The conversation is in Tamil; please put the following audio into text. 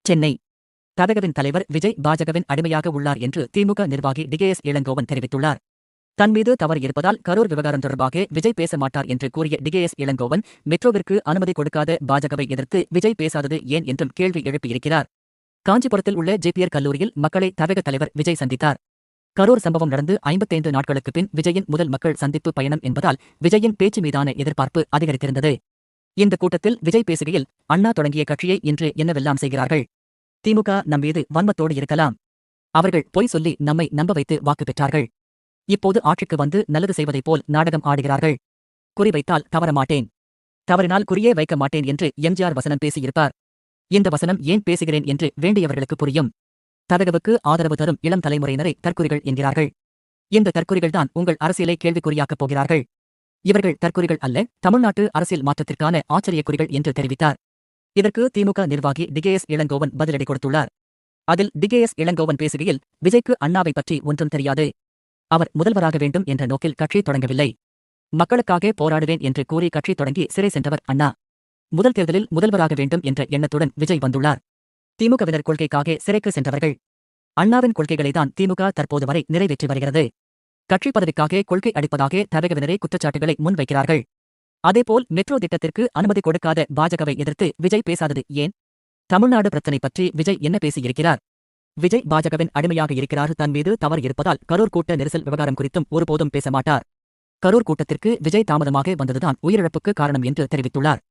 சென்னை ததகவின் தலைவர் விஜய் பாஜகவின் அடிமையாக உள்ளார் என்று திமுக நிர்வாகி டிகேஎஸ் இளங்கோவன் தெரிவித்துள்ளார். தன் மீது தவறு இருப்பதால் கரூர் விவகாரம் தொடர்பாக விஜய் பேச மாட்டார் என்று கூறிய டிகேஎஸ் இளங்கோவன் மெட்ரோவிற்கு அனுமதி கொடுக்காத பாஜகவை எதிர்த்து விஜய் பேசாதது ஏன் என்றும் கேள்வி எழுப்பியிருக்கிறார். காஞ்சிபுரத்தில் உள்ள ஜேபிஆர் கல்லூரியில் மக்களை ததக தலைவர் விஜய் சந்தித்தார். கரூர் சம்பவம் நடந்து 55 நாட்களுக்கு பின் விஜயின் முதல் மக்கள் சந்திப்பு பயணம் என்பதால் விஜயின் பேச்சு மீதான எதிர்பார்ப்பு அதிகரித்திருந்தது. இந்த கூட்டத்தில் விஜய் பேசுகையில், அண்ணா தொடங்கிய கட்சியை இன்று என்னவெல்லாம் செய்கிறார்கள்? திமுக நம் மீது வன்மத்தோடு இருக்கலாம். அவர்கள் பொய் சொல்லி நம்மை நம்ப வைத்து வாக்கு பெற்றார்கள். இப்போது ஆட்சிக்கு வந்து நல்லது செய்வதைப் போல் நாடகம் ஆடுகிறார்கள். குறிவைத்தால் தவறமாட்டேன், தவறினால் குறியே வைக்க மாட்டேன் என்று எம்ஜிஆர் வசனம் பேசியிருப்பார். இந்த வசனம் ஏன் பேசுகிறேன் என்று வேண்டியவர்களுக்கு புரியும். ததகவுக்கு ஆதரவு தரும் இளம் தலைமுறையினரை தற்குறிகள் என்கிறார்கள். இந்த தற்குறிகள்தான் உங்கள் அரசியலை கேள்விக்குறியாக்கப் போகிறார்கள். இவர்கள் தற்குறிகள் அல்ல, தமிழ்நாட்டு அரசியல் மாற்றத்திற்கான ஆச்சரியக்குறிகள் என்று தெரிவித்தார். இதற்கு திமுக நிர்வாகி டிகேஎஸ் இளங்கோவன் பதிலடி கொடுத்துள்ளார். அதில் டிகேஎஸ் இளங்கோவன் பேசுகையில், விஜய்க்கு அண்ணாவை பற்றி ஒன்றும் தெரியாது. அவர் முதல்வராக வேண்டும் என்ற நோக்கில் கட்சி தொடங்கவில்லை. மக்களுக்காக போராடுவேன் என்று கூறி கட்சி தொடங்கி சிறை சென்றவர் அண்ணா. முதல் தேர்தலில் முதல்வராக வேண்டும் என்ற எண்ணத்துடன் விஜய் வந்துள்ளார். திமுகவினர் கொள்கைக்காக சிறைக்கு சென்றவர்கள். அண்ணாவின் கொள்கைகளைதான் திமுக தற்போது வரை நிறைவேற்றி வருகிறது. கட்சி பதவிக்காக கொள்கை அடிப்பதாக ததகவினரே குற்றச்சாட்டுகளை முன்வைக்கிறார்கள். அதேபோல் மெட்ரோ திட்டத்திற்கு அனுமதி கொடுக்காத பாஜகவை எதிர்த்து விஜய் பேசாதது ஏன்? தமிழ்நாடு பிரச்சினை பற்றி விஜய் என்ன பேசியிருக்கிறார்? விஜய் பாஜகவின் அடிமையாக இருக்கிறார். தன் மீது தவறு இருப்பதால் கரூர் கூட்ட நெரிசல் விவகாரம் குறித்தும் ஒருபோதும் பேச மாட்டார். கரூர் கூட்டத்திற்கு விஜய் தாமதமாக வந்ததுதான் உயிரிழப்புக்கு காரணம் என்று தெரிவித்துள்ளார்.